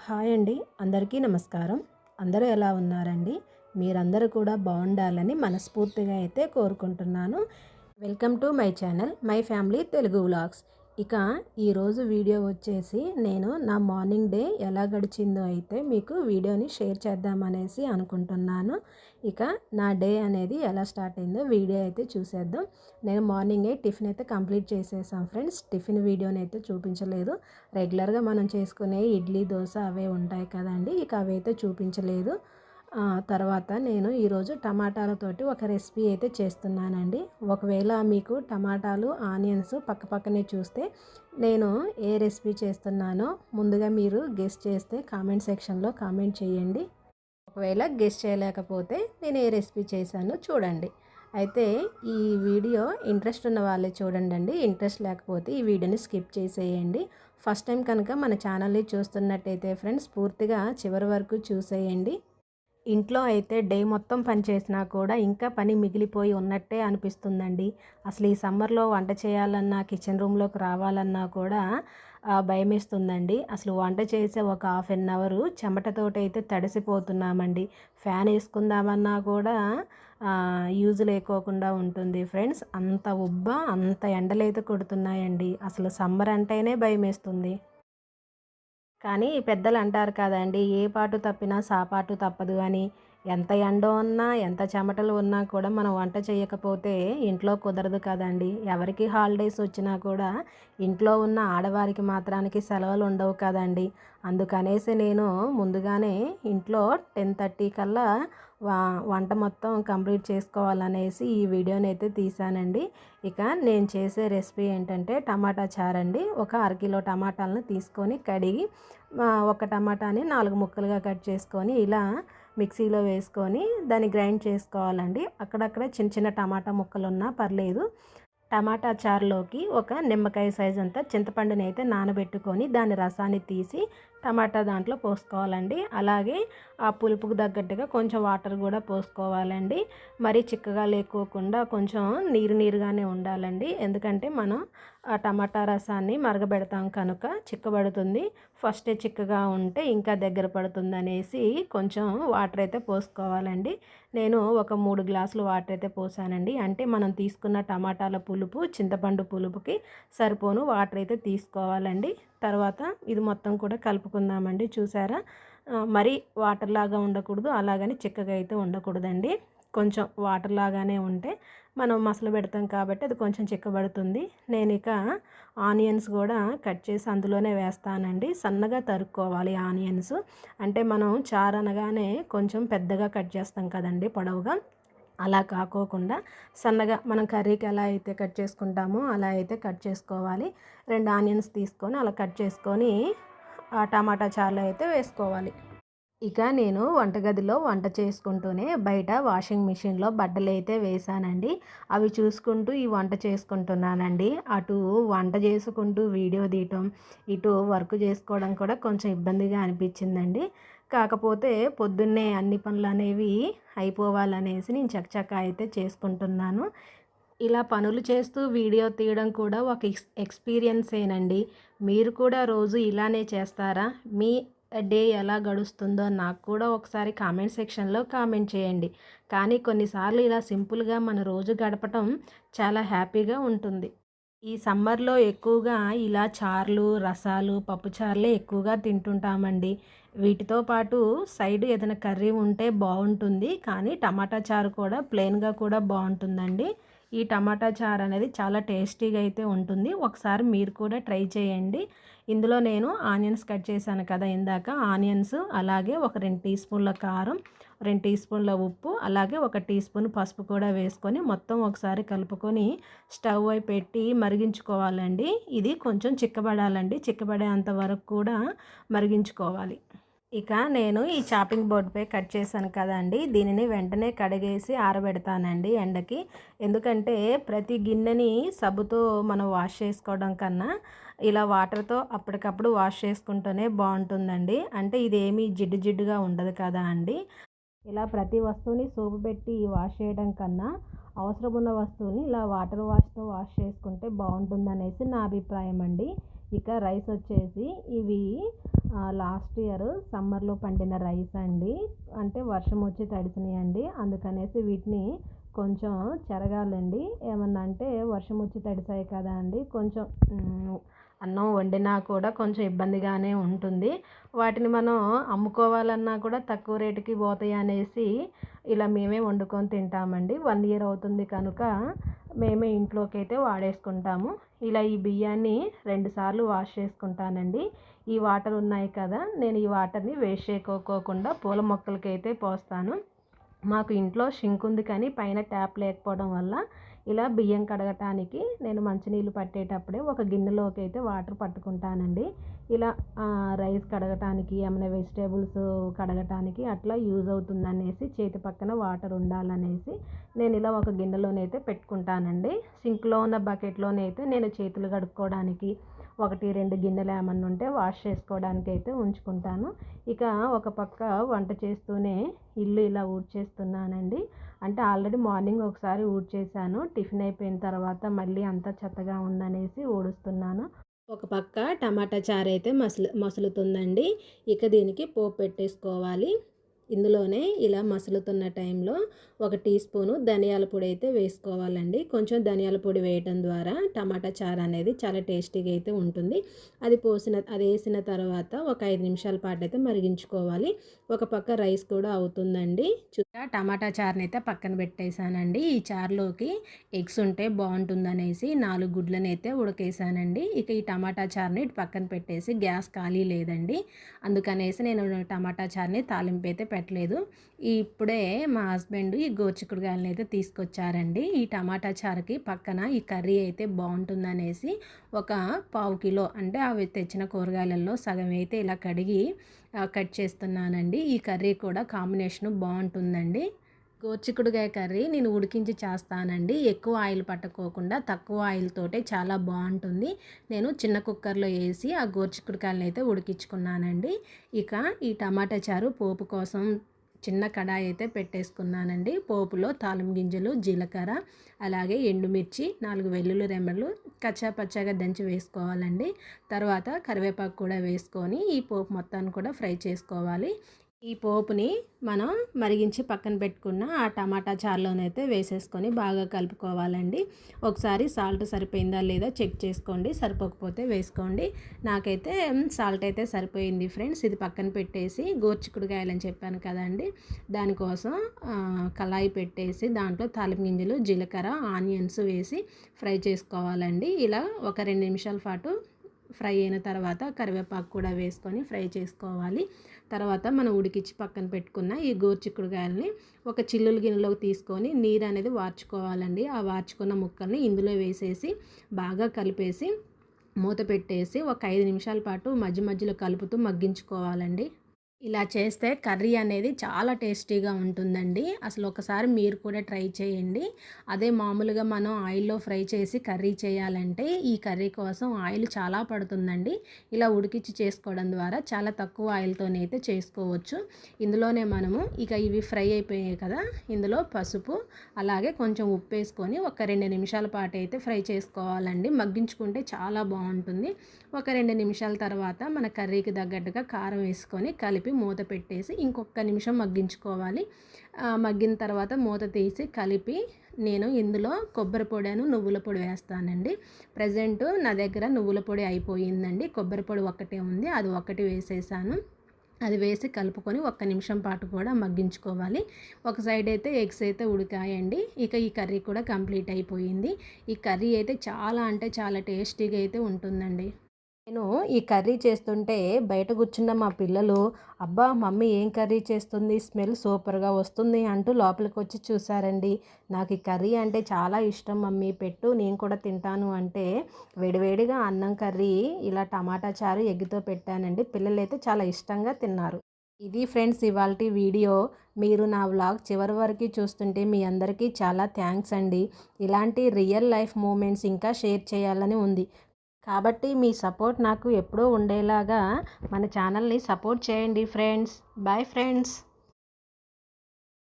Hi అండి. అందరికీ నమస్కారం. అందరూ ఎలా ఉన్నారండి? మీరందరూ కూడా బాగుండాలని మనస్ఫూర్తిగా అయితే కోరుకుంటున్నాను. Welcome to my channel my family Telugu vlogs. ఇక ఈరోజు వీడియో వచ్చేసి నేను నా మార్నింగ్ డే ఎలా గడిచిందో అయితే మీకు వీడియోని షేర్ చేద్దామనేసి అనుకుంటున్నాను. ఇక నా డే అనేది ఎలా స్టార్ట్ అయిందో వీడియో అయితే చూసేద్దాం. నేను మార్నింగే టిఫిన్ అయితే కంప్లీట్ చేసేసాం ఫ్రెండ్స్. టిఫిన్ వీడియోని అయితే చూపించలేదు. రెగ్యులర్గా మనం చేసుకునే ఇడ్లీ దోశ అవే ఉంటాయి కదండి, ఇక అవైతే చూపించలేదు. తర్వాత నేను ఈరోజు టమాటాలతోటి ఒక రెసిపీ అయితే చేస్తున్నానండి. ఒకవేళ మీకు టమాటాలు ఆనియన్స్ పక్కనే చూస్తే నేను ఏ రెసిపీ చేస్తున్నానో ముందుగా మీరు గెస్ చేస్తే కామెంట్ సెక్షన్లో కామెంట్ చేయండి. ఒకవేళ గెస్ చేయలేకపోతే నేను ఏ రెసిపీ చేశానో చూడండి. అయితే ఈ వీడియో ఇంట్రెస్ట్ ఉన్న వాళ్ళే చూడండి. ఇంట్రెస్ట్ లేకపోతే ఈ వీడియోని స్కిప్ చేసేయండి. ఫస్ట్ టైం కనుక మన ఛానల్ని చూస్తున్నట్టయితే ఫ్రెండ్స్ పూర్తిగా చివరి వరకు చూసేయండి. ఇంట్లో అయితే డే మొత్తం పని చేసినా కూడా ఇంకా పని మిగిలిపోయి ఉన్నట్టే అనిపిస్తుందండి. అసలు ఈ సమ్మర్లో వంట చేయాలన్నా, కిచెన్ రూమ్లోకి రావాలన్నా కూడా భయమేస్తుందండి. అసలు వంట చేసే ఒక హాఫ్ అన్ అవరు చెమటతోటైతే తడిసిపోతున్నామండి. ఫ్యాన్ వేసుకుందామన్నా కూడా యూజ్ లేకోకుండా ఉంటుంది ఫ్రెండ్స్. అంత అంత ఎండలైతే కొడుతున్నాయండి. అసలు సమ్మర్ అంటేనే భయమేస్తుంది. కానీ పెద్దలు అంటారు కదండి, ఏ పాటు తప్పినా సాపాటు తప్పదు అని. ఎంత ఎండ ఉన్నా ఎంత చెమటలు ఉన్నా కూడా మనం వంట చేయకపోతే ఇంట్లో కుదరదు కదండి. ఎవరికి హాలిడేస్ వచ్చినా కూడా ఇంట్లో ఉన్న ఆడవారికి మాత్రానికి సెలవులు ఉండవు కదండి. అందుకనేసి నేను ముందుగానే ఇంట్లో 10:30 కల్లా వంట మొత్తం కంప్లీట్ చేసుకోవాలనేసి ఈ వీడియోని అయితే తీసానండి. ఇక నేను చేసే రెసిపీ ఏంటంటే టమాటా చారండి. ఒక అరకిలో టమాటాలను తీసుకొని కడిగి ఒక టమాటాని 4 ముక్కలుగా కట్ చేసుకొని ఇలా మిక్సీలో వేసుకొని దాన్ని గ్రైండ్ చేసుకోవాలండి. అక్కడక్కడ చిన్న చిన్న టమాటా ముక్కలు ఉన్నా పర్లేదు. టమాటా చారులోకి ఒక నిమ్మకాయ సైజ్ అంతా చింతపండుని అయితే నానబెట్టుకొని దాని రసాన్ని తీసి టమాటా దాంట్లో పోసుకోవాలండి. అలాగే ఆ పులుపుకు తగ్గట్టుగా కొంచెం వాటర్ కూడా పోసుకోవాలండి. మరీ చిక్కగా లేకోకుండా కొంచెం నీరుగానే ఉండాలండి. ఎందుకంటే మనం ఆ టమాటా రసాన్ని మరగబెడతాం కనుక చిక్కబడుతుంది. ఫస్టే చిక్కగా ఉంటే ఇంకా దగ్గర పడుతుంది అనేసి కొంచెం వాటర్ అయితే పోసుకోవాలండి. నేను ఒక 3 గ్లాసులు వాటర్ అయితే పోసానండి. అంటే మనం తీసుకున్న టమాటాల పులుపు చింతపండు పులుపుకి సరిపోను వాటర్ అయితే తీసుకోవాలండి. తర్వాత ఇది మొత్తం కూడా కలుపుకుందామండి. చూసారా, మరీ వాటర్ లాగా ఉండకూడదు, అలాగని చిక్కగా అయితే ఉండకూడదండి. కొంచెం వాటర్ లాగానే ఉంటే మనం మసలు పెడతాం కాబట్టి అది కొంచెం చిక్కబడుతుంది. నేను ఇక ఆనియన్స్ కూడా కట్ చేసి అందులోనే వేస్తానండి. సన్నగా తరుక్కోవాలి ఆనియన్స్. అంటే మనం చారు అనగానే కొంచెం పెద్దగా కట్ చేస్తాం కదండి పొడవుగా, అలా కాకోకుండా సన్నగా మనం కర్రీకి ఎలా అయితే కట్ చేసుకుంటామో అలా అయితే కట్ చేసుకోవాలి. 2 ఆనియన్స్ తీసుకొని అలా కట్ చేసుకొని ఆ టమాటా చారులో అయితే వేసుకోవాలి. ఇక నేను వంటగదిలో వంట చేసుకుంటూనే బయట వాషింగ్ మిషన్లో బట్టలు అయితే వేసానండి. అవి చూసుకుంటూ ఈ వంట చేసుకుంటున్నానండి. అటు వంట చేసుకుంటూ వీడియో తీయటం, ఇటు వర్క్ చేసుకోవడం కూడా కొంచెం ఇబ్బందిగా అనిపించిందండి. కాకపోతే పొద్దున్నే అన్ని పనులు అనేవి అయిపోవాలనేసి నేను చకచకా అయితే చేసుకుంటున్నాను. ఇలా పనులు చేస్తూ వీడియో తీయడం కూడా ఒక ఎక్స్పీరియన్సేనండి. మీరు కూడా రోజు ఇలానే చేస్తారా? మీ డే ఎలా గడుస్తుందో నాకు కూడా ఒకసారి కామెంట్ సెక్షన్లో కామెంట్ చేయండి. కానీ కొన్నిసార్లు ఇలా సింపుల్గా మన రోజు గడపటం చాలా హ్యాపీగా ఉంటుంది. ఈ సమ్మర్లో ఎక్కువగా ఇలా చార్లు, రసాలు, పప్పుచారులే ఎక్కువగా తింటుంటామండి. వీటితో పాటు సైడ్ ఏదైనా కర్రీ ఉంటే బాగుంటుంది. కానీ టమాటా చారు కూడా ప్లెయిన్గా కూడా బాగుంటుందండి. ఈ టమాటా చారు అనేది చాలా టేస్టీగా అయితే ఉంటుంది. ఒకసారి మీరు కూడా ట్రై చేయండి. ఇందులో నేను ఆనియన్స్ కట్ చేశాను కదా ఇందాక, ఆనియన్స్ అలాగే ఒక 2 టీ స్పూన్ల కారం, 2 టీ స్పూన్ల ఉప్పు, అలాగే 1 టీ స్పూన్ పసుపు కూడా వేసుకొని మొత్తం ఒకసారి కలుపుకొని స్టవ్ అయి పెట్టి మరిగించుకోవాలండి. ఇది కొంచెం చిక్కబడాలండి. చిక్కబడేంత వరకు కూడా మరిగించుకోవాలి. ఇక నేను ఈ చాపింగ్ బోర్డుపై కట్ చేశాను కదండి, దీనిని వెంటనే కడిగేసి ఆరబెడతానండి ఎండకి. ఎందుకంటే ప్రతి గిన్నెని సబ్బుతో మనం వాష్ చేసుకోవడం కన్నా ఇలా వాటర్తో అప్పటికప్పుడు వాష్ చేసుకుంటూనే బాగుంటుందండి. అంటే ఇదేమీ జిడ్డుగా ఉండదు కదా అండి. ఇలా ప్రతి వస్తువుని సోపు పెట్టి వాష్ చేయడం కన్నా అవసరం ఉన్న వస్తువుని ఇలా వాటర్ వాష్తో వాష్ చేసుకుంటే బాగుంటుందనేసి నా అభిప్రాయం అండి. ఇక రైస్ వచ్చేసి ఇవి లాస్ట్ ఇయర్ సమ్మర్లో పండిన రైస్ అండి. అంటే వర్షం వచ్చి తడిసినాయండి. అందుకనేసి వీటిని కొంచెం చెరగాలండి. ఏమన్నా అంటే వర్షం వచ్చి తడిసాయి కదా అండి, కొంచెం అన్నం వండినా కూడా కొంచెం ఇబ్బందిగానే ఉంటుంది. వాటిని మనం అమ్ముకోవాలన్నా కూడా తక్కువ రేటుకి పోతాయి అనేసి ఇలా మేమే వండుకొని తింటామండి. 1 ఇయర్ అవుతుంది కనుక మేమే ఇంట్లోకి అయితే వాడేసుకుంటాము. ఇలా ఈ బియ్యాన్ని 2 సార్లు వాష్ చేసుకుంటానండి. ఈ వాటర్ ఉన్నాయి కదా, నేను ఈ వాటర్ని వేస్ట్ చేయకోకుండా పూల మొక్కలకైతే పోస్తాను. మాకు ఇంట్లో షింక్ ఉంది కానీ పైన ట్యాప్ లేకపోవడం వల్ల ఇలా బియ్యం కడగటానికి నేను మంచినీళ్ళు పట్టేటప్పుడే ఒక గిన్నెలోకి అయితే వాటర్ పట్టుకుంటానండి. ఇలా రైస్ కడగటానికి, ఏమైనా వెజిటేబుల్స్ కడగటానికి అట్లా యూజ్ అవుతుందనేసి చేతి పక్కన వాటర్ ఉండాలనేసి నేను ఇలా ఒక గిన్నెలోనైతే పెట్టుకుంటానండి. సింక్లో ఉన్న బకెట్లోనైతే నేను చేతులు కడుక్కోవడానికి, 1, 2 గిన్నెలు ఏమన్నా ఉంటే వాష్ చేసుకోవడానికి అయితే ఉంచుకుంటాను. ఇక ఒక పక్క వంట చేస్తూనే ఇల్లు ఇలా ఊడ్చేస్తున్నానండి. అంటే ఆల్రెడీ మార్నింగ్ ఒకసారి ఊడ్చేసాను. టిఫిన్ అయిపోయిన తర్వాత మళ్ళీ అంతా చెత్తగా ఉందనేసి ఊడుస్తున్నాను. ఒక పక్క టమాటా చారు అయితే మసులుతుందండి. ఇక దీనికి పోపు పెట్టేసుకోవాలి. ఇందులోనే ఇలా మసులుతున్న టైంలో 1 టీ స్పూను ధనియాల పొడి అయితే వేసుకోవాలండి. కొంచెం ధనియాల పొడి వేయటం ద్వారా టమాటా చారు అనేది చాలా టేస్టీగా అయితే ఉంటుంది. అది వేసిన తర్వాత ఒక 5 నిమిషాల పాటు అయితే మరిగించుకోవాలి. ఒక పక్క రైస్ కూడా అవుతుందండి. టమాటా చారుని అయితే పక్కన పెట్టేశానండి. ఈ చారులోకి ఎగ్స్ ఉంటే బాగుంటుందనేసి 4 గుడ్లను అయితే ఉడకేసానండి. ఇక ఈ టమాటా చారుని పక్కన పెట్టేసి గ్యాస్ ఖాళీ లేదండి. అందుకనేసి నేను టమాటా చారుని తాలింపు అయితే పెట్టలేదు. ఇప్పుడే మా హస్బెండ్ ఈ గోరుచిక్కుడుకాయలను అయితే తీసుకొచ్చారండి. ఈ టమాటా చారుకి పక్కన ఈ కర్రీ అయితే బాగుంటుందనేసి ఒక 1/2 కిలో అంటే అవి తెచ్చిన కూరగాయలలో సగం అయితే ఇలా కడిగి కట్ చేస్తున్నానండి. ఈ కర్రీ కూడా కాంబినేషన్ బాగుంటుందండి. గోరుచిక్కుడుకాయ కర్రీ నేను ఉడికించి చేస్తానండి. ఎక్కువ ఆయిల్ పట్టుకోకుండా తక్కువ ఆయిల్ తోటే చాలా బాగుంటుంది. నేను చిన్న కుక్కర్లో వేసి ఆ గోరుచిక్కుడుకాయలను అయితే ఉడికించుకున్నానండి. ఇక ఈ టమాటా చారు పోపు కోసం చిన్న కడాయి అయితే పెట్టేసుకున్నానండి. పోపులో తాలింపు గింజలు, జీలకర్ర, అలాగే ఎండుమిర్చి, 4 వెల్లుల్లి రెమ్మలు కచ్చా పచ్చాగా దంచి వేసుకోవాలండి. తర్వాత కరివేపాకు కూడా వేసుకొని ఈ పోపు మొత్తాన్ని కూడా ఫ్రై చేసుకోవాలి. ఈ పోపుని మనం మరిగించి పక్కన పెట్టుకున్న ఆ టమాటా చారులోనైతే వేసేసుకొని బాగా కలుపుకోవాలండి. ఒకసారి సాల్ట్ సరిపోయిందా లేదా చెక్ చేసుకోండి, సరిపోకపోతే వేసుకోండి. నాకైతే సాల్ట్ అయితే సరిపోయింది ఫ్రెండ్స్. ఇది పక్కన పెట్టేసి గోరుచిక్కుడుకాయలు అని చెప్పాను కదండి, దానికోసం కళాయి పెట్టేసి దాంట్లో తాలింపు గింజలు, జీలకర్ర, ఆనియన్స్ వేసి ఫ్రై చేసుకోవాలండి. ఇలా ఒక 2 నిమిషాల పాటు ఫ్రై అయిన తర్వాత కరివేపాకు కూడా వేసుకొని ఫ్రై చేసుకోవాలి. తర్వాత మనం ఉడికించి పక్కన పెట్టుకున్న ఈ గోరుచిక్కుడుకాయలని ఒక చిల్లులు గిన్నెలోకి తీసుకొని నీరు అనేది వార్చుకోవాలండి. ఆ వార్చుకున్న ముక్కల్ని ఇందులో వేసేసి బాగా కలిపేసి మూత పెట్టేసి ఒక 5 నిమిషాల పాటు మధ్య మధ్యలో కలుపుతూ మగ్గించుకోవాలండి. ఇలా చేస్తే కర్రీ అనేది చాలా టేస్టీగా ఉంటుందండి. అసలు ఒకసారి మీరు కూడా ట్రై చేయండి. అదే మామూలుగా మనం ఆయిల్లో ఫ్రై చేసి కర్రీ చేయాలంటే ఈ కర్రీ కోసం ఆయిల్ చాలా పడుతుందండి. ఇలా ఉడికించి చేసుకోవడం ద్వారా చాలా తక్కువ ఆయిల్తోనైతే చేసుకోవచ్చు. ఇందులోనే మనము ఇక ఇవి ఫ్రై అయిపోయాయి కదా, ఇందులో పసుపు అలాగే కొంచెం ఉప్పు వేసుకొని ఒక 2 నిమిషాల పాటు అయితే ఫ్రై చేసుకోవాలండి. మగ్గించుకుంటే చాలా బాగుంటుంది. ఒక 2 నిమిషాల తర్వాత మన కర్రీకి తగ్గట్టుగా కారం వేసుకొని కలిపి మూత పెట్టేసి ఇంకొక నిమిషం మగ్గించుకోవాలి. మగ్గిన తర్వాత మూత తీసి కలిపి నేను ఇందులో కొబ్బరి పొడిను, నువ్వుల పొడి వేస్తానండి. ప్రజెంట్ నా దగ్గర నువ్వుల పొడి అయిపోయిందండి. కొబ్బరి పొడి ఒక్కటే ఉంది, అది ఒక్కటి వేసేసాను. అది వేసి కలుపుకొని 1 నిమిషం పాటు కూడా మగ్గించుకోవాలి. ఒక సైడ్ అయితే ఎగ్స్ అయితే ఉడికాయండి. ఇక ఈ కర్రీ కూడా కంప్లీట్ అయిపోయింది. ఈ కర్రీ అయితే చాలా అంటే చాలా టేస్టీగా అయితే ఉంటుందండి. నేను ఈ కర్రీ చేస్తుంటే బయట కూర్చున్న మా పిల్లలు, అబ్బా మమ్మీ ఏం కర్రీ చేస్తుంది, స్మెల్ సూపర్గా వస్తుంది అంటూ లోపలికి వచ్చి చూసారండి. నాకు ఈ కర్రీ అంటే చాలా ఇష్టం మమ్మీ, పెట్టు నేను కూడా తింటాను అంటే వేడివేడిగా అన్నం కర్రీ ఇలా టమాటా చారు ఎగ్గుతో పెట్టానండి. పిల్లలైతే చాలా ఇష్టంగా తిన్నారు. ఇది ఫ్రెండ్స్ ఇవాల్టి వీడియో. మీరు నా వ్లాగ్ చివరి వరకు చూస్తుంటే మీ అందరికీ చాలా థ్యాంక్స్ అండి. ఇలాంటి రియల్ లైఫ్ మూమెంట్స్ ఇంకా షేర్ చేయాలని ఉంది. కాబట్టి మీ సపోర్ట్ నాకు ఎప్పుడూ ఉండేలాగా మన ఛానల్ని సపోర్ట్ చేయండి ఫ్రెండ్స్. Bye friends.